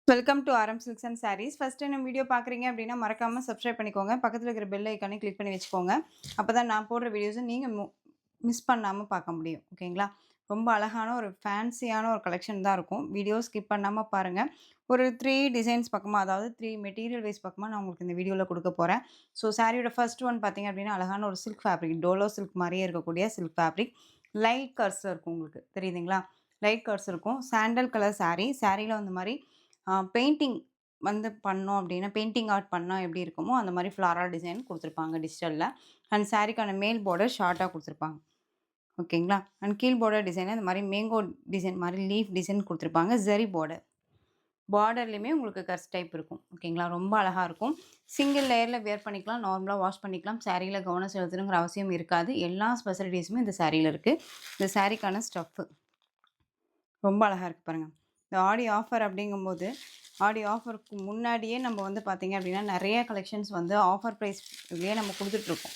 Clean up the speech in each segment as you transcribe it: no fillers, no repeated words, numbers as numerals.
Welcome to Aaram silks and sarees. First time நம்ம வீடியோ பார்க்குறீங்க அப்படின்னா மறக்காம சப்ஸ்கிரைப் பண்ணிக்கோங்க. பக்கத்துல இருக்கிற பெல் ஐக்கானை கிளிக் பண்ணி வச்சுக்கோங்க. அப்பதான் நான் போடுற வீடியோஸை நீங்க மிஸ் பண்ணாம பார்க்க முடியும். ஓகேங்களா? ரொம்ப அழகான ஒரு ஃபேன்சியான ஒரு கலெக்ஷன் தான் இருக்கும். வீடியோ ஸ்கிப் பண்ணாம பாருங்க. ஒரு 3 டிசைன்ஸ் பக்கமா, அதாவது 3 மெட்டீரியல் வைஸ் பக்கமா நான் உங்களுக்கு இந்த வீடியோல குடுக்க போறேன். ஸோ சாரியோட ஃபர்ஸ்ட் ஒன் பார்த்தீங்க அப்படின்னா, அழகான ஒரு சில்க் ஃபேப்ரிக். டோலோ சில்க் மாரியே இருக்கக்கூடிய சில்க் ஃபேப்ரிக். லைட் கர்வ்ஸ் இருக்கும் உங்களுக்கு. தெரியுதுங்களா? லைட் கர்வ்ஸ் இருக்கும். Sandal colour sari. சாரில அந்த மாரி பெயிண்டிங் வந்து பண்ணோம் அப்டின்னா, பெயிண்டிங் ஆர்ட் பண்ணா எப்படி இருக்குமோ, அந்த மாரி ஃப்ளாரல் டிசைன் குடுத்துருப்பாங்க டிஜிட்டல்ல. அண்ட் சாரிக்கான மேல் பார்டர் ஷார்ட்டா குடுத்துருப்பாங்க. ஓகேங்களா? அண்ட் கீழ் பார்டர் டிசைன் இந்த மாரி மேங்கோ டிசைன் மாரி லீஃப் டிசைன் குடுத்துருப்பாங்க. ஜரி பார்டர். பார்டர்லயுமே உங்களுக்கு கர்வ்ஸ் டைப் இருக்கும். ஓகேங்களா? ரொம்ப அழகா இருக்கும். சிங்கிள் லேயர்ல வியர் பண்ணிக்கலாம். நார்மலா வாஷ் பண்ணிக்கலாம். சாரீல கவனம் செலுத்தணுங்கிற அவசியம் இருக்காது. எல்லா ஸ்பெசிலிட்டீஸுமே இந்த சாரீல இருக்கு. இந்த சாரிக்கான ஸ்டஃப் ரொம்ப அழகா இருக்கு பாருங்க. இந்த ஆடி ஆஃபர் அப்படிங்கும்போது, ஆடி ஆஃபருக்கு முன்னாடியே நம்ம வந்து பார்த்தீங்க அப்படின்னா, நெறைய கலெக்ஷன்ஸ் வந்து ஆஃபர் ப்ரைஸ்லயே நம்ம குடுத்துட்ருக்கோம்.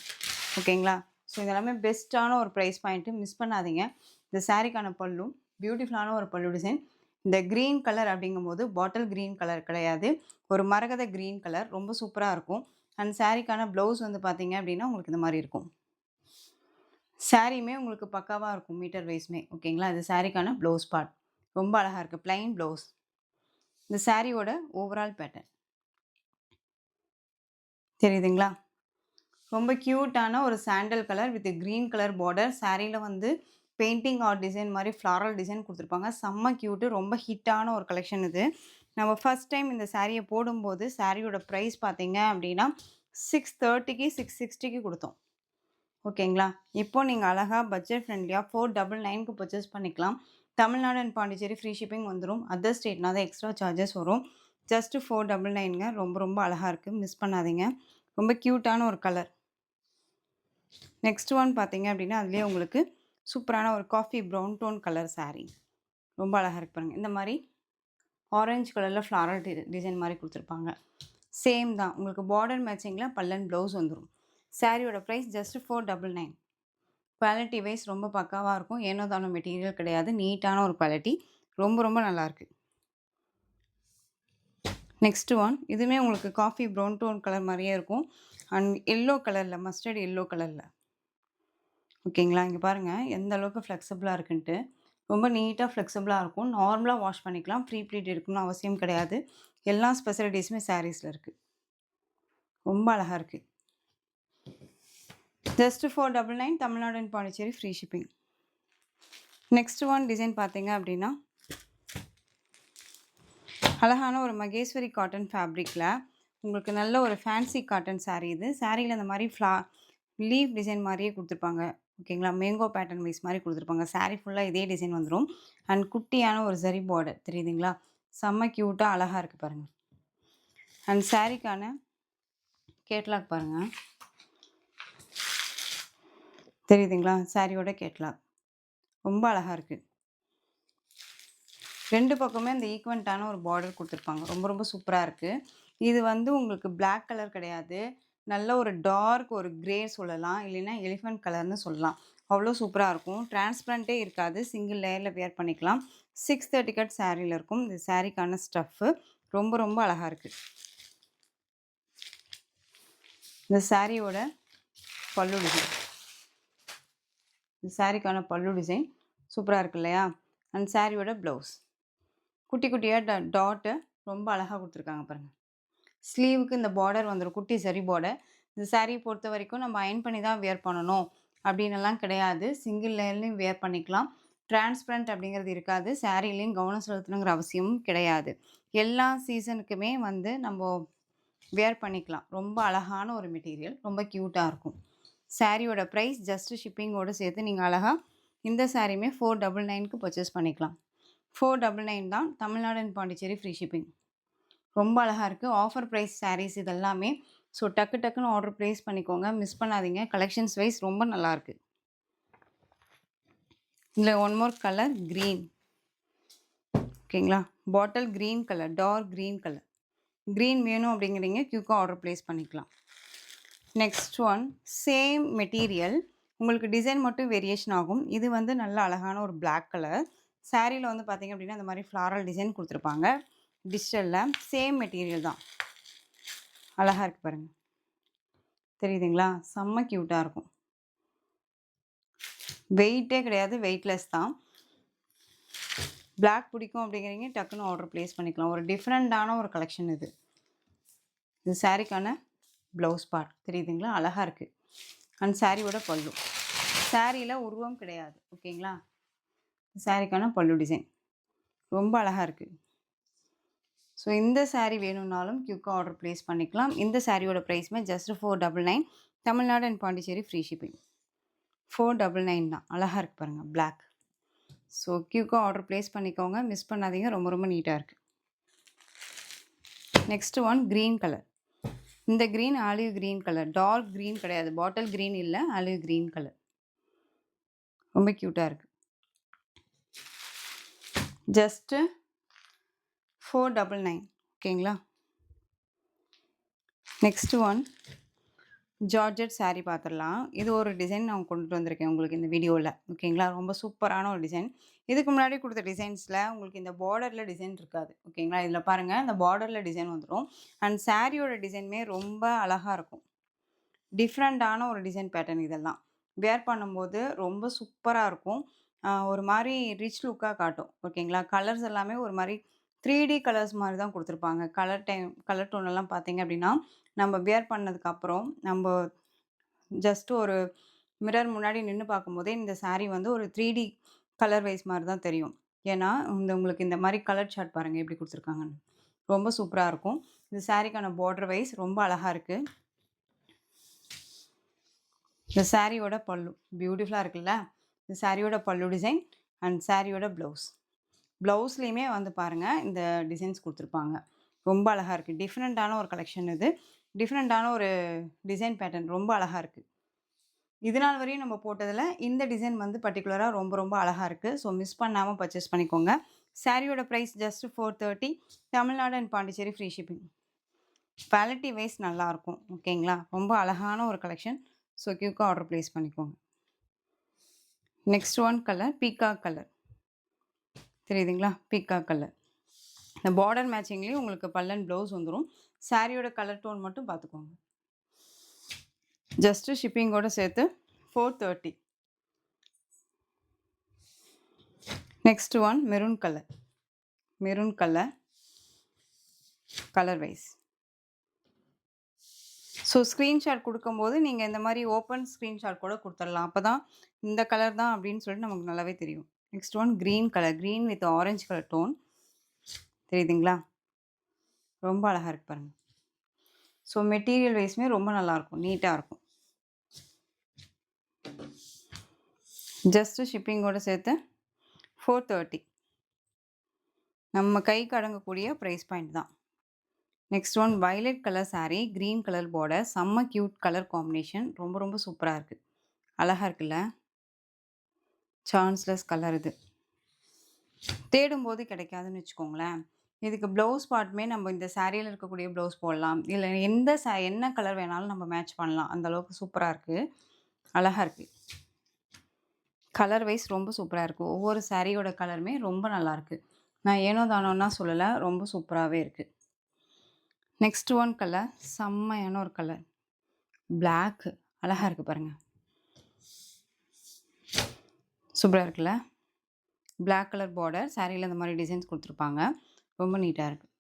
ஓகேங்களா? ஸோ இது எல்லாமே பெஸ்ட்டான ஒரு ப்ரைஸ் பாயிண்ட்டு மிஸ் பண்ணாதீங்க. இந்த சாரிக்கான பல்லு, பியூட்டிஃபுல்லான ஒரு பல்லு டிசைன். இந்த கிரீன் கலர் அப்படிங்கும்போது, பாட்டில் கிரீன் கலர் கிடையாது. ஒரு மரகத கிரீன் கலர் ரொம்ப சூப்பரா இருக்கும். அண்ட் சாரிக்கான ப்ளவுஸ் வந்து பார்த்தீங்க அப்படின்னா, உங்களுக்கு இந்த மாரி இருக்கும். சாரியுமே உங்களுக்கு பக்காவா இருக்கும் மீட்டர் வைஸ்மே. ஓகேங்களா? இது சாரிக்கான ப்ளவுஸ் பார்ட். ரொம்ப அழகா இருக்கு. Plain blouse. இந்த சாரியோட ஓவரால் பேட்டர்ன். தெரியுதுங்களா? ரொம்ப கியூட்டான ஒரு sandal colour with green colour border. சாரில வந்து பெயிண்டிங் ஆர்ட் டிசைன் மாரி ஃப்ளாரல் டிசைன் குடுத்துருப்பாங்க. செம்ம கியூட்டு. ரொம்ப ஹிட்டான ஒரு கலெக்ஷன் இது. நம்ம ஃபர்ஸ்ட் டைம் இந்த சாரிய போடும்போது, சாரியோட பிரைஸ் பார்த்தீங்க அப்டின்னா, 630க்கு 660க்கு குடுத்தோம். ஓகேங்களா? இப்போ நீங்க அழகா பட்ஜெட் ஃப்ரெண்ட்லியா 499க்கு பர்ச்சேஸ் பண்ணிக்கலாம். Tamil Nadu and Pondicherry free shipping வந்துரும். அதர் ஸ்டேட்னா தான் எக்ஸ்ட்ரா சார்ஜஸ் வரும். ஜஸ்ட் 499ங்க. ரொம்ப ரொம்ப அழகா இருக்கு. மிஸ் பண்ணாதீங்க. ரொம்ப கியூட்டான ஒரு கலர். நெக்ஸ்ட் ஒன் பார்த்தீங்க அப்டின்னா, அதிலேயே உங்களுக்கு சூப்பரான ஒரு coffee brown tone colour sari. ரொம்ப அழகா இருக்கு பாருங்க. இந்த மாரி ஆரஞ்சு கலர்ல ஃப்ளாரல் டிசைன் மாரி குடுத்துருப்பாங்க. சேம் தான். உங்களுக்கு பார்டர் மேட்சிங்ல பல்லன் ப்ளவுஸ் வந்துரும். சாரியோட பிரைஸ் ஜஸ்ட் 499. குவாலிட்டி வைஸ் ரொம்ப பக்காவா இருக்கும். ஏனோ தானோ மெட்டீரியல் கிடையாது. நீட்டான ஒரு குவாலிட்டி. ரொம்ப ரொம்ப நல்லாயிருக்கு. Next one. இதுவுமே உங்களுக்கு காஃபி ப்ரவுன் டோன் கலர் மாரியே இருக்கும். அண்ட் எல்லோ கலர்ல, மஸ்டர்ட் எல்லோ கலர்ல. ஓகேங்களா? இங்க பாருங்க எந்த அளவுக்கு ஃப்ளெக்சிபிளா இருக்குன்ட்டு. ரொம்ப நீட்டா ஃப்ளெக்சிபிளா இருக்கும். நார்மலா வாஷ் பண்ணிக்கலாம். ப்ரீ ப்ளீட் எடுக்கணும்னு அவசியம் கிடையாது. எல்லா ஸ்பெசிலிட்டீஸுமே சாரீஸ்ல இருக்கு. ரொம்ப அழகா இருக்கு. Just 499 Tamil Nadu and Pondicherry free shipping. Next one design பார்த்தீங்க அப்டின்னா, அழகான ஒரு மகேஸ்வரி காட்டன் ஃபேப்ரிக்ல உங்களுக்கு நல்ல ஒரு ஃபேன்சி காட்டன் சாரீ இது. சாரீல இந்த மாரி லீஃப் டிசைன் மாரியே குடுத்துருப்பாங்க. ஓகேங்களா? மேங்கோ பேட்டர்ன் வைஸ் மாரி குடுத்துருப்பாங்க. சாரீ ஃபுல்லா இதே டிசைன் வந்துரும். அண்ட் குட்டியான ஒரு ஜரி பார்டர் தெரியுதுங்களா? செம்ம கியூட்டா அழகா இருக்கு பாருங்க. அண்ட் சாரீக்கான கேட்லாக் பாருங்க. தெரியுதுங்களா? சாரியோட கேட்லாக். ரொம்ப அழகா இருக்கு. 2 பக்கமே அந்த ஈக்வன்ட்டான ஒரு பார்டர் குடுத்துருப்பாங்க. ரொம்ப ரொம்ப சூப்பரா இருக்கு. இது வந்து உங்களுக்கு பிளாக் கலர் கிடையாது. நல்ல ஒரு டார்க் ஒரு கிரே சொல்லலாம். இல்லைன்னா எலிஃபண்ட் கலர்ன்னு சொல்லலாம். அவ்ளோ சூப்பரா இருக்கும். டிரான்ஸ்பரண்டே இருக்காது. சிங்கிள் லேயர்ல வியர் பண்ணிக்கலாம். 630 கட் சாரீல இருக்கும். இந்த சாரீக்கான ஸ்டஃப் ரொம்ப ரொம்ப அழகா இருக்கு. இந்த சாரியோட பல்லு டிசைன். இந்த சாரிக்கான பல்லு டிசைன் சூப்பரா இருக்கு இல்லையா? அண்ட் சாரியோட ப்ளவுஸ். குட்டி குட்டியா டாட்டு ரொம்ப அழகா குடுத்துருக்காங்க பாருங்க. ஸ்லீவுக்கு இந்த பார்டர் வந்துரும். குட்டி சரி பார்டர். இந்த சாரிய பொறுத்தவரைக்கும் நம்ம அயர்ன் பண்ணி தான் வியர் பண்ணணும் அப்டின்னெல்லாம் கிடையாது. சிங்கிள் லேயர்லயும் வியர் பண்ணிக்கலாம். டிரான்ஸ்பரண்ட் அப்படிங்கிறது இருக்காது. சாரிலயும் கவனம் செலுத்தணுங்கிற அவசியமும் கிடையாது. எல்லா சீசனுக்குமே வந்து நம்போ வியர் பண்ணிக்கலாம். ரொம்ப அழகான ஒரு மெட்டீரியல். ரொம்ப கியூட்டா இருக்கும். சாரியோட பிரைஸ் ஜஸ்ட் ஷிப்பிங்கோட சேர்த்து நீங்க அழகா இந்த சாரியுமே 499க்கு பர்ச்சேஸ் பண்ணிக்கலாம். 499 தான். Tamil Nadu and Pondicherry free shipping. ரொம்ப அழகா இருக்கு. ஆஃபர் பிரைஸ் சாரீஸ் இதெல்லாமே. ஸோ டக்கு டக்குன்னு ஆர்டர் பிளேஸ் பண்ணிக்கோங்க. மிஸ் பண்ணாதீங்க. கலெக்ஷன்ஸ் வைஸ் ரொம்ப நல்லாயிருக்கு. இதில ஒன் மோர் கலர் கிரீன். ஓகேங்களா? Bottle green colour, dark green colour. Green வேணும் அப்படிங்கிறீங்க குயிக்கா ஆர்டர் பிளேஸ் பண்ணிக்கலாம். Next one same material. உங்களுக்கு டிசைன் மட்டும் வேரியேஷன் ஆகும். இது வந்து நல்ல அழகான ஒரு பிளாக் கலர். சாரீல வந்து பார்த்தீங்க அப்படின்னா, இந்த மாரி ஃப்ளாரல் டிசைன் குடுத்துருப்பாங்க. டிஜிட்டலில் சேம் மெட்டீரியல் தான். அழகாக இருக்குது பாருங்கள், தெரியுதுங்களா? செம்ம க்யூட்டாக இருக்கும். வெயிட்டே கிடையாது, வெயிட்லெஸ் தான். பிளாக் பிடிக்கும் அப்படிங்கிறீங்க, டக்குன்னு ஆர்டர் ப்ளேஸ் பண்ணிக்கலாம். ஒரு டிஃப்ரெண்ட்டான ஒரு கலெக்ஷன் இது. இது சாரீக்கான ப்ளவுஸ் பார்ட் தெரியுதுங்களா? அழகாக இருக்குது. அண்ட் சாரியோட பல்லு. சாரியில் உருவம் கிடையாது, ஓகேங்களா? சாரிக்கான பல்லு டிசைன் ரொம்ப அழகாக இருக்குது. ஸோ இந்த சாரீ வேணும்னாலும் குயிக்காக ஆர்டர் ப்ளேஸ் பண்ணிக்கலாம். இந்த சாரியோட ப்ரைஸுமே just 499. Tamil Nadu and Pondicherry free shipping. 499 தான். அழகாக இருக்குது பாருங்கள், பிளாக். ஸோ குயிக்காக ஆர்டர் ப்ளேஸ் பண்ணிக்கோங்க, மிஸ் பண்ணாதீங்க. ரொம்ப ரொம்ப நீட்டாக இருக்குது. Next one green colour. இந்த green olive green colour, dark green கிடையாது, பாட்டில் க்ரீன் இல்லை, ஆலிவ் க்ரீன் கலர். ரொம்ப க்யூட்டாக இருக்குது. ஜஸ்ட்டு 499, ஓகேங்களா? நெக்ஸ்ட் ஒன் ஜார்ஜெட் சாரீ பார்த்துடலாம். இது ஒரு டிசைன் நான் கொண்டுட்டு வந்திருக்கேன் உங்களுக்கு இந்த வீடியோவில், ஓகேங்களா? ரொம்ப சூப்பரான ஒரு டிசைன். இதுக்கு முன்னாடி கொடுத்த டிசைன்ஸில் உங்களுக்கு இந்த பார்டரில் டிசைன் இருக்காது, ஓகேங்களா? இதில் பாருங்கள், இந்த பார்டரில் டிசைன் வந்துடும். அண்ட் சாரியோட டிசைனுமே ரொம்ப அழகாக இருக்கும். டிஃப்ரெண்ட்டான ஒரு டிசைன் பேட்டர்ன். இதெல்லாம் வேர் பண்ணும்போது ரொம்ப சூப்பராக இருக்கும். ஒரு மாதிரி ரிச் லுக்காக காட்டும், ஓகேங்களா? கலர்ஸ் எல்லாமே ஒரு மாதிரி 3D கலர்ஸ் மாதிரி தான் கொடுத்துருப்பாங்க. கலர் டோன் எல்லாம் பார்த்தீங்க அப்படின்னா, நம்ம வேர் பண்ணதுக்கப்புறம் நம்ம ஜஸ்ட் ஒரு மிரர் முன்னாடி நின்று பார்க்கும்போதே இந்த சாரீ வந்து ஒரு 3D கலர் வைஸ் மாதிரி தான் தெரியும். ஏன்னா உங்களுக்கு இந்த மாதிரி கலர் சார்ட் பாருங்கள் எப்படி கொடுத்துருக்காங்கன்னு. ரொம்ப சூப்பராக இருக்கும். இந்த சாரீக்கான பார்டர் வைஸ் ரொம்ப அழகாக இருக்குது. இந்த சாரியோட பல்லு பியூட்டிஃபுல்லாக இருக்குல்ல? இந்த சாரியோட பல்லு டிசைன் அண்ட் சாரியோட ப்ளவுஸ். ப்ளவுஸ்லேயுமே வந்து பாருங்கள், இந்த டிசைன்ஸ் கொடுத்துருப்பாங்க. ரொம்ப அழகாக இருக்குது. டிஃப்ரெண்ட்டான ஒரு கலெக்ஷன் இது. டிஃப்ரெண்ட்டான ஒரு டிசைன் பேட்டர்ன் ரொம்ப அழகாக இருக்குது. இது நாள் வரையும் நம்ம போட்டதில் இந்த டிசைன் வந்து பர்டிகுலராக ரொம்ப ரொம்ப அழகாக இருக்குது. ஸோ மிஸ் பண்ணாமல் பர்ச்சேஸ் பண்ணிக்கோங்க. சாரியோட price just 430. Tamil Nadu and Pondicherry free shipping. Quality wise நல்லாயிருக்கும், ஓகேங்களா? ரொம்ப அழகான ஒரு கலெக்ஷன். ஸோ குயிக்காக ஆர்டர் ப்ளேஸ் பண்ணிக்கோங்க. Next one colour peacock colour, தெரியுதுங்களா? Peacock colour. இந்த பார்டர் மேட்சிங்லேயும் உங்களுக்கு பல்லன் ப்ளவுஸ் வந்துடும். சாரியோட கலர் டோன் மட்டும் பார்த்துக்கோங்க. ஜஸ்ட்டு ஷிப்பிங்கோடு சேர்த்து 430. Next one maroon colour. Maroon colour colour wise. So screenshot கொடுக்கும்போது நீங்கள் இந்த மாதிரி ஓப்பன் ஸ்க்ரீன்ஷாட் கூட கொடுத்துடலாம். அப்போ தான் இந்த கலர் தான் அப்படின்னு சொல்லிட்டு நமக்கு நல்லாவே தெரியும். Next one green colour. Green with orange colour tone, தெரியுதுங்களா? ரொம்ப அழகாக இருக்கு பாருங்கள். ஸோ மெட்டீரியல் வைஸுமே ரொம்ப நல்லாயிருக்கும், நீட்டாக இருக்கும். ஜஸ்ட்டு ஷிப்பிங்கோடு சேர்த்து 430. நம்ம கைக்கு அடங்கக்கூடிய ப்ரைஸ் பாயிண்ட் தான். Next one violet colour sari, green colour border, செம்ம க்யூட் கலர் காம்பினேஷன். ரொம்ப ரொம்ப சூப்பராக இருக்குது. அழகாக இருக்குல்ல? சான்ஸ்லெஸ் கலர் இது. தேடும்போது கிடைக்காதுன்னு வச்சுக்கோங்களேன். இதுக்கு ப்ளவுஸ் பார்ட்டுமே நம்ம இந்த சாரியில் இருக்கக்கூடிய ப்ளவுஸ் போடலாம். இல்லை என்ன கலர் வேணாலும் நம்ம மேட்ச் பண்ணலாம். அந்தளவுக்கு சூப்பராக இருக்குது, அழகாக இருக்குது. கலர் வைஸ் ரொம்ப சூப்பராக இருக்குது. ஒவ்வொரு சாரியோட கலருமே ரொம்ப நல்லாயிருக்கு. நான் ஏனோ தானோன்னா சொல்லலை, ரொம்ப சூப்பராகவே இருக்குது. நெக்ஸ்ட் ஒன் கலர் செம்மையான ஒரு கலர் பிளாக். அழகாக இருக்குது பாருங்கள், சூப்பராக இருக்குல்ல? பிளாக் கலர் பார்டர், சாரியில் இந்த மாதிரி டிசைன்ஸ் கொடுத்துருப்பாங்க. ரொம்ப நீட்டாக இருக்குது.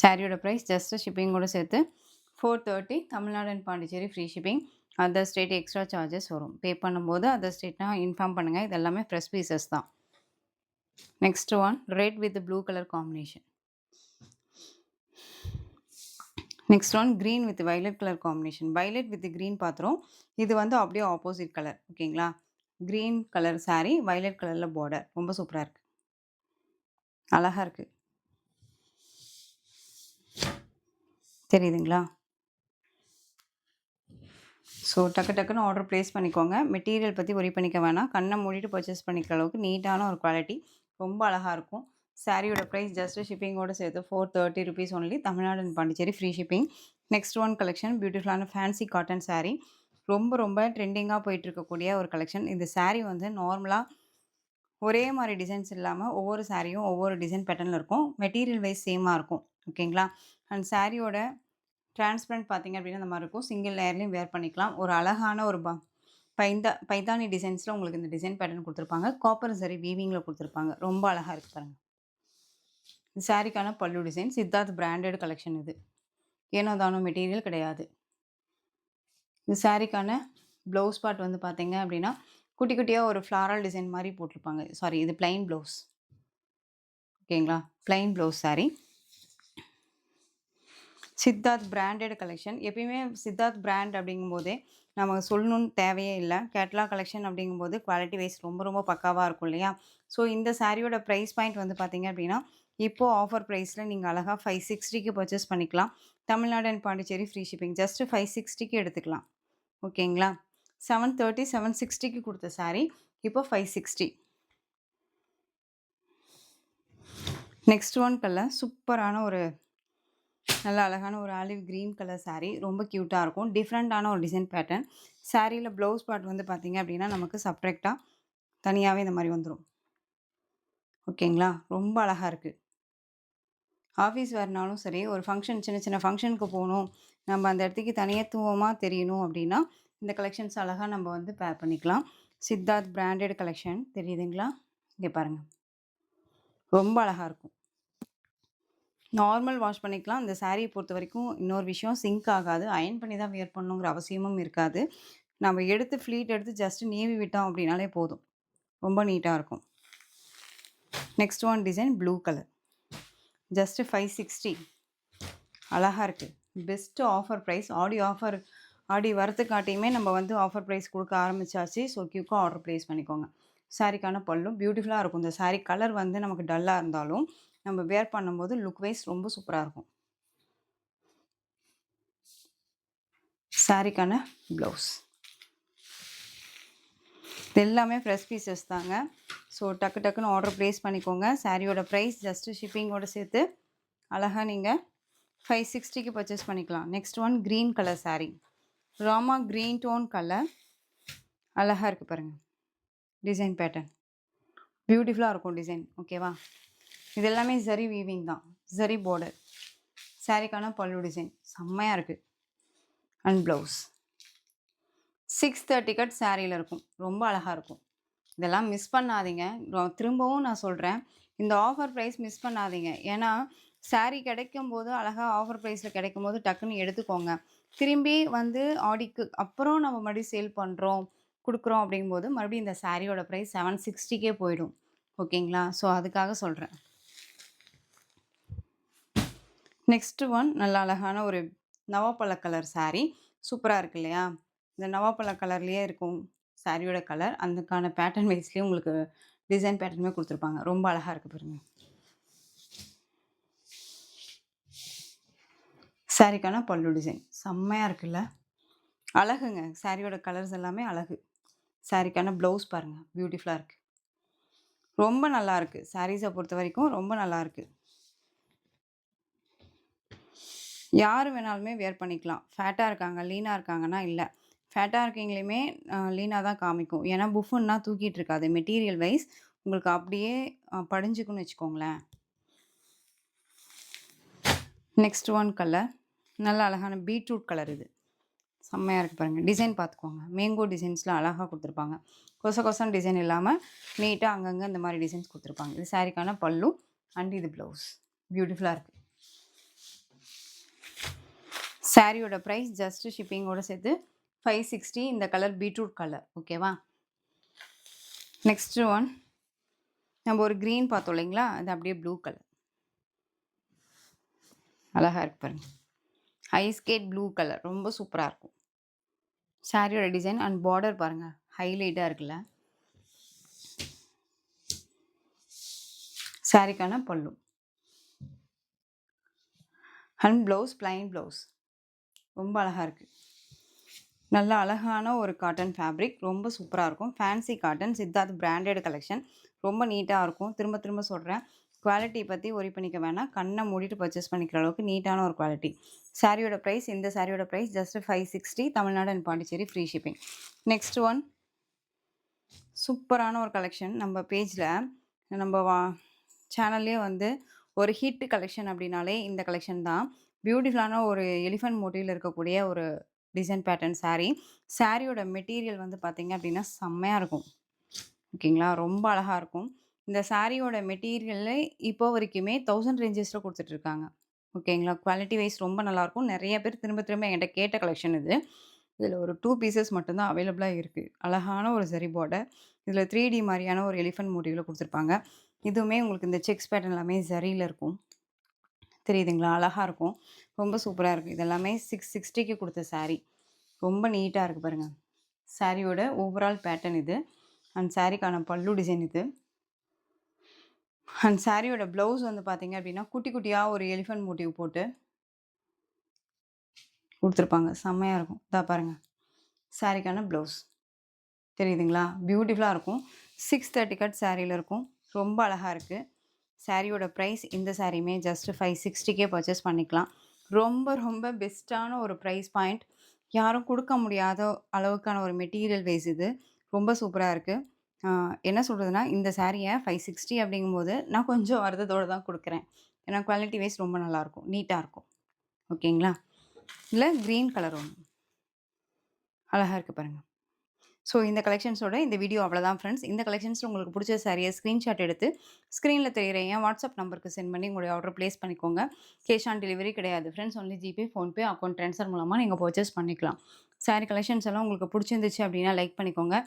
சாரியோட ப்ரைஸ் ஜஸ்ட்டு ஷிப்பிங்கோடு சேர்த்து 430. Tamil Nadu and Pondicherry free shipping. Other state extra charges வரும். பே பண்ணும்போது அதர் ஸ்டேட்னா இன்ஃபார்ம் பண்ணுங்கள். இது எல்லாமே ஃப்ரெஷ் பீசஸ் தான். Next one red with blue colour combination. Next one green with violet colour combination. Violet with green பார்த்துரும். இது வந்து அப்படியே ஆப்போசிட் கலர், ஓகேங்களா? க்ரீன் கலர் சாரீ, வயலட் கலரில் பார்டர். ரொம்ப சூப்பராக இருக்குது, அழகாக இருக்குது. தெரியுதுங்களா? ஸோ டக்குன்னு ஆர்டர் ப்ளேஸ் பண்ணிக்கோங்க. மெட்டீரியல் பற்றி ஒரி பண்ணிக்க வேணாம். கண்ணை மூடிட்டு பர்ச்சேஸ் பண்ணிக்கிற அளவுக்கு நீட்டான ஒரு குவாலிட்டி. ரொம்ப அழகாக இருக்கும். சாரியோட ப்ரைஸ் ஜஸ்ட்டு ஷிப்பிங்கோடு சேர்த்து 430 rupees only. Tamil Nadu and Pondicherry free shipping. Next one collection பியூட்டிஃபுல்லான ஃபேன்சி காட்டன் சாரீ. ரொம்ப ரொம்ப ட்ரெண்டிங்காக போயிட்டுருக்கக்கூடிய ஒரு கலெக்ஷன். இந்த சாரீ வந்து நார்மலாக ஒரே மாதிரி டிசைன்ஸ் இல்லாமல் ஒவ்வொரு சாரியும் ஒவ்வொரு டிசைன் பேட்டர்னில் இருக்கும். மெட்டீரியல் வைஸ் சேமாக இருக்கும். ஓகேங்களா? அண்ட் சாரியோட டிரான்ஸ்பரண்ட் பார்த்தீங்க அப்படின்னா இந்த மாதிரி இருக்கும். சிங்கிள் லேயர்லேயும் வேர் பண்ணிக்கலாம். ஒரு அழகான ஒரு பைத்தானி டிசைன்ஸில் உங்களுக்கு இந்த டிசைன் பேட்டர்ன் கொடுத்துருப்பாங்க. காப்பர் சரி வீவிங்கில் கொடுத்துருப்பாங்க. ரொம்ப அழகாக இருக்குது பாருங்கள். இந்த சாரிக்கான பல்லு டிசைன் சித்தார்த் பிராண்டட் கலெக்ஷன் இது. ஏனோ தானோ மெட்டீரியல் கிடையாது. இந்த சாரிக்கான ப்ளவுஸ் பார்ட் வந்து பார்த்தீங்க அப்படின்னா குட்டி குட்டியாக ஒரு ஃப்ளாரல் டிசைன் மாதிரி போட்டிருப்பாங்க. சாரி, இது பிளைன் ப்ளவுஸ். ஓகேங்களா? Plain blouse sorry. Siddharth branded collection. எப்பயுமே சித்தார்த் பிராண்ட் அப்படிங்கும்போதே நம்ம சொல்லணும்னு தேவையே இல்லை. கேட்லாக் கலெக்ஷன் அப்படிங்கும்போது குவாலிட்டி வைஸ் ரொம்ப ரொம்ப பக்காவாக இருக்கும் இல்லையா? ஸோ இந்த சாரியோட ப்ரைஸ் பாயிண்ட் வந்து பார்த்தீங்க அப்படின்னா இப்போது ஆஃபர் ப்ரைஸில் நீங்கள் அழகாக 560க்கு பர்ச்சேஸ் பண்ணிக்கலாம். Tamil Nadu and Pondicherry free shipping. Just 560க்கு எடுத்துக்கலாம். ஓகேங்களா? 730 760க்கு கொடுத்த சாரி இப்போ 560. நெக்ஸ்ட் ஒன் கலர் சூப்பரான ஒரு நல்ல அழகான ஒரு ஆலிவ் க்ரீன் கலர் சாரீ. ரொம்ப க்யூட்டாக இருக்கும். டிஃப்ரெண்ட்டான ஒரு டிசைன் பேட்டர்ன். சாரியில் ப்ளவுஸ் பார்ட் வந்து பார்த்திங்க அப்படின்னா நமக்கு செப்ரேட்டாக தனியாகவே இந்த மாதிரி வந்துடும். ஓகேங்களா? ரொம்ப அழகாக இருக்குது. ஆஃபீஸ் வேறுனாலும் சரி, ஒரு ஃபங்க்ஷன் சின்ன சின்ன ஃபங்க்ஷனுக்கு போகணும், நம்ம அந்த இடத்துக்கு தனித்துவமாக தெரியணும் அப்படின்னா இந்த கலெக்ஷன்ஸ் அழகாக நம்ம வந்து பேர் பண்ணிக்கலாம். சித்தார்த் பிராண்டட் கலெக்ஷன் தெரியுதுங்களா? இங்கே பாருங்கள், ரொம்ப அழகாக இருக்கும். நார்மல் வாஷ் பண்ணிக்கலாம். இந்த சாரியை பொறுத்த வரைக்கும் இன்னொரு விஷயம், சிங்க் ஆகாது. அயர்ன் பண்ணி தான் வியர் பண்ணணுங்கிற அவசியமும் இருக்காது. நம்ம எடுத்து ஃப்ளீட் எடுத்து ஜஸ்ட் நீவி விட்டோம் அப்படின்னாலே போதும். ரொம்ப நீட்டாக இருக்கும். Next one design blue colour. Just 560. அழகாக இருக்குது. Best offer price. ஆடி வரத்துக்காட்டியுமே நம்ம வந்து ஆஃபர் ப்ரைஸ் கொடுக்க ஆரம்பித்தாச்சு. ஸோ குயிக்காக ஆர்டர் ப்ளேஸ் பண்ணிக்கோங்க. சாரிக்கான பல்லும் பியூட்டிஃபுல்லாக இருக்கும். இந்த சாரீ கலர் வந்து நமக்கு டல்லாக இருந்தாலும் நம்ம வேர் பண்ணும்போது லுக் வைஸ் ரொம்ப சூப்பராக இருக்கும். சாரிக்கான ப்ளவுஸ் இது எல்லாமே ஃப்ரெஷ் பீசஸ் தாங்க. ஸோ டக்கு டக்குன்னு ஆர்டர் ப்ளேஸ் பண்ணிக்கோங்க. சாரியோட ப்ரைஸ் ஜஸ்ட்டு ஷிப்பிங்கோடு சேர்த்து அழகாக நீங்கள் 560க்கு பர்ச்சேஸ் பண்ணிக்கலாம். Next one green colour sari. Rama green tone colour. அழகாக இருக்குது பாருங்கள். டிசைன் பேட்டர்ன் பியூட்டிஃபுல்லாக இருக்கும் டிசைன். ஓகேவா? இது எல்லாமே ஜரி வீவிங் தான். ஜரி பார்டர். சாரிக்கான பல்லு டிசைன் செம்மையாக இருக்குது. அண்ட் ப்ளவுஸ் 630 கட் சாரியில் இருக்கும். ரொம்ப அழகாக இருக்கும். இதெல்லாம் மிஸ் பண்ணாதீங்க. திரும்பவும் நான் சொல்கிறேன், இந்த ஆஃபர் ப்ரைஸ் மிஸ் பண்ணாதீங்க. ஏன்னா சாரீ கிடைக்கும்போது அழகாக ஆஃபர் ப்ரைஸில் கிடைக்கும்போது டக்குன்னு எடுத்துக்கோங்க. திரும்பி வந்து ஆடிக்கு அப்புறம் நம்ம மறுபடியும் சேல் பண்ணுறோம் கொடுக்குறோம் அப்படிங்கும்போது மறுபடியும் இந்த சாரியோட ப்ரைஸ் 760க்கே போயிடும். ஓகேங்களா? ஸோ அதுக்காக சொல்கிறேன். நெக்ஸ்ட்டு ஒன் நல்ல அழகான ஒரு நவாப்பழ கலர் சாரீ. சூப்பராக இருக்கு இல்லையா? இந்த நவாப்பழ கலர்லேயே இருக்கும் சாரியோட கலர். அதுக்கான பேட்டர்ன் வைஸ்லேயே உங்களுக்கு டிசைன் பேட்டர்னுமே கொடுத்துருப்பாங்க. ரொம்ப அழகாக இருக்குது பாருங்க. சாரிக்கான பல்லு டிசைன் செம்மையாக இருக்குல்ல? அழகுங்க. சாரியோட கலர்ஸ் எல்லாமே அழகு. சாரிக்கான ப்ளவுஸ் பாருங்கள், பியூட்டிஃபுல்லாக இருக்குது. ரொம்ப நல்லா இருக்குது. சாரீஸை பொறுத்த வரைக்கும் ரொம்ப நல்லா இருக்குது. யார் வேணாலுமே வேர் பண்ணிக்கலாம். ஃபேட்டாக இருக்காங்க, லீனாக இருக்காங்கன்னா இல்லை. ஃபேட்டாக இருக்கீங்களையுமே லீனாக தான் காமிக்கும். ஏன்னா புஃபுன்னா தூக்கிட்டு இருக்காது. மெட்டீரியல் வைஸ் உங்களுக்கு அப்படியே படிஞ்சுக்குன்னு வச்சுக்கோங்களேன். நெக்ஸ்ட் ஒன் கலர் நல்ல அழகான பீட்ரூட் கலர். இது செம்மையாக இருக்குது பாருங்கள். டிசைன் பார்த்துக்கோங்க. மேங்கோ டிசைன்ஸில் அழகாக கொடுத்துருப்பாங்க. கொசம் டிசைன் இல்லாமல் நீட்டாக அங்கங்கே இந்த மாதிரி டிசைன்ஸ் கொடுத்துருப்பாங்க. இது சாரிக்கான பல்லு அண்ட் இது ப்ளவுஸ். பியூட்டிஃபுல்லாக இருக்குது. சாரியோட ப்ரைஸ் ஜஸ்ட்டு ஷிப்பிங்கோடு சேர்த்து 560. இந்த கலர் பீட்ரூட் கலர். ஓகேவா? நெக்ஸ்ட்டு ஒன் நம்ம ஒரு க்ரீன் பார்த்தோம் இல்லைங்களா? அது அப்படியே ப்ளூ கலர். அழகாக இருக்கு பாருங்கள். ஐஸ்கேட் ப்ளூ கலர் ரொம்ப சூப்பராக இருக்கும். சாரியோட டிசைன் அண்ட் பார்டர் பாருங்கள், ஹைலைட்டாக இருக்குல்ல? சாரிக்கான பல்லு அண்ட் ப்ளவுஸ் பிளைன் ப்ளவுஸ். ரொம்ப அழகாக இருக்குது. நல்ல அழகான ஒரு காட்டன் ஃபேப்ரிக். ரொம்ப சூப்பராக இருக்கும். Fancy cotton Siddharth branded collection. ரொம்ப நீட்டாக இருக்கும். திரும்ப திரும்ப சொல்கிறேன், குவாலிட்டி பற்றி ஒரி பண்ணிக்க வேணாம். கண்ணை மூடிட்டு பர்ச்சேஸ் பண்ணிக்கிற அளவுக்கு நீட்டான ஒரு குவாலிட்டி. சாரியோட ப்ரைஸ், இந்த சாரியோட price just 560. Tamil Nadu and Pondicherry free shipping. Next one சூப்பரான ஒரு கலெக்ஷன். நம்ம பேஜ்ல நம்ம சேனல்லயே வந்து ஒரு ஹிட் கலெக்ஷன் அப்டின்னாலே இந்த கலெக்ஷன் தான். பியூட்டிஃபுல்லான ஒரு எலிஃபண்ட் மோட்டிவ்ல இருக்கக்கூடிய ஒரு டிசைன் பேட்டர்ன் சாரி. சாரியோட மெட்டீரியல் வந்து பார்த்தீங்க அப்டின்னா, செம்மையா இருக்கும். ஓகேங்களா? ரொம்ப அழகா இருக்கும். இந்த சாரியோட மெட்டீரியலே இப்போ வரைக்குமே 1000 ரேஞ்சஸ்ல குடுத்துட்டுருக்காங்க. ஓகேங்களா? குவாலிட்டி வைஸ் ரொம்ப நல்லாயிருக்கும். நெறைய பேர் திரும்ப திரும்ப என்கிட்ட கேட்ட கலெக்ஷன் இது. இதில ஒரு 2 பீசஸ் மட்டும் தான் அவைலபிளா இருக்கு. அழகான ஒரு ஜரி பார்டர். இதில 3டி மாரியான ஒரு எலிஃபண்ட் மோட்டிவ்ல குடுத்துருப்பாங்க. இதுவுமே உங்களுக்கு இந்த செக்ஸ் பேட்டர்ன் எல்லாமே ஜரியில இருக்கும். தெரியுதுங்களா? அழகா இருக்கும். ரொம்ப சூப்பரா இருக்கு. இது எல்லாமே 660க்கு குடுத்த சாரி. ரொம்ப நீட்டா இருக்கு பாருங்க. சாரியோட ஓவரால் பேட்டர்ன் இது. அண்ட் சாரிக்கான பல்லு டிசைன் இது. அண்ட் சாரியோட ப்ளவுஸ் வந்து பார்த்தீங்க அப்டின்னா, குட்டி குட்டியா ஒரு எலிஃபண்ட் மோட்டிவ் போட்டு குடுத்துருப்பாங்க. செம்மையா இருக்கும். இதா பாருங்க. சாரிக்கான ப்ளவுஸ். தெரியுதுங்களா? பியூட்டிஃபுல்லா இருக்கும். 630 கட் சாரில இருக்கும். ரொம்ப அழகா இருக்கு. சாரியோட பிரைஸ் இந்த சாரியுமே ஜஸ்ட் 560க்கே பர்ச்சேஸ் பண்ணிக்கலாம். ரொம்ப ரொம்ப பெஸ்ட்டான ஒரு பிரைஸ் பாயிண்ட். யாரும் குடுக்க முடியாத அளவுக்கான ஒரு மெட்டீரியல் வைஸ் இது. ரொம்ப சூப்பரா இருக்கு. ஆ என்ன சொல்றதுன்னா, இந்த சாரிய 560 அப்படிங்கும்போது நான் கொஞ்சம் வருத்தத்தோட தான் குடுக்குறேன். ஏன்னா குவாலிட்டி வைஸ் ரொம்ப நல்லாயிருக்கும். நீட்டா இருக்கும். ஓகேங்களா? இதுல கிரீன் கலர் ஒண்ணு. அழகா இருக்கு பாருங்க. ஸோ இந்த கலெக்ஷன்ஸோட இந்த வீடியோ அவ்வளோதான் ஃப்ரெண்ட்ஸ். இந்த கலெக்ஷன்ஸ்ல உங்களுக்கு புடிச்ச சாரிய ஸ்க்ரீன்ஷாட் எடுத்து, ஸ்க்ரீன்ல தெரியிற என் வாட்ஸ்அப் நம்பருக்கு சென்ட் பண்ணி உங்களுடைய ஆர்டர் பிளேஸ் பண்ணிக்கோங்க. கேஷ் ஆன் டெலிவரி கிடையாது friends. Only GPay, PhonePe, account transfer மூலமா நீங்க பர்ச்சேஸ் பண்ணிக்கலாம். சாரி கலெக்ஷன்ஸ் எல்லாம் உங்களுக்கு புடிச்சிருந்துச்சு அப்டின்னா லைக் பண்ணிக்கோங்க.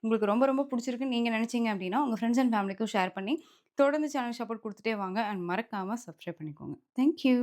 உங்களுக்கு ரொம்ப ரொம்ப புடிச்சிருக்குன்னு நீங்க நெனச்சீங்க அப்டின்னா, உங்க ஃப்ரெண்ட்ஸ் அண்ட் ஃபேமிலிக்கும் ஷேர் பண்ணி, தொடர்ந்து சேனல் சப்போர்ட் குடுத்துட்டே வாங்க. அண்ட் மறக்காம சப்ஸ்கிரைப் பண்ணிக்கோங்க. Thank you.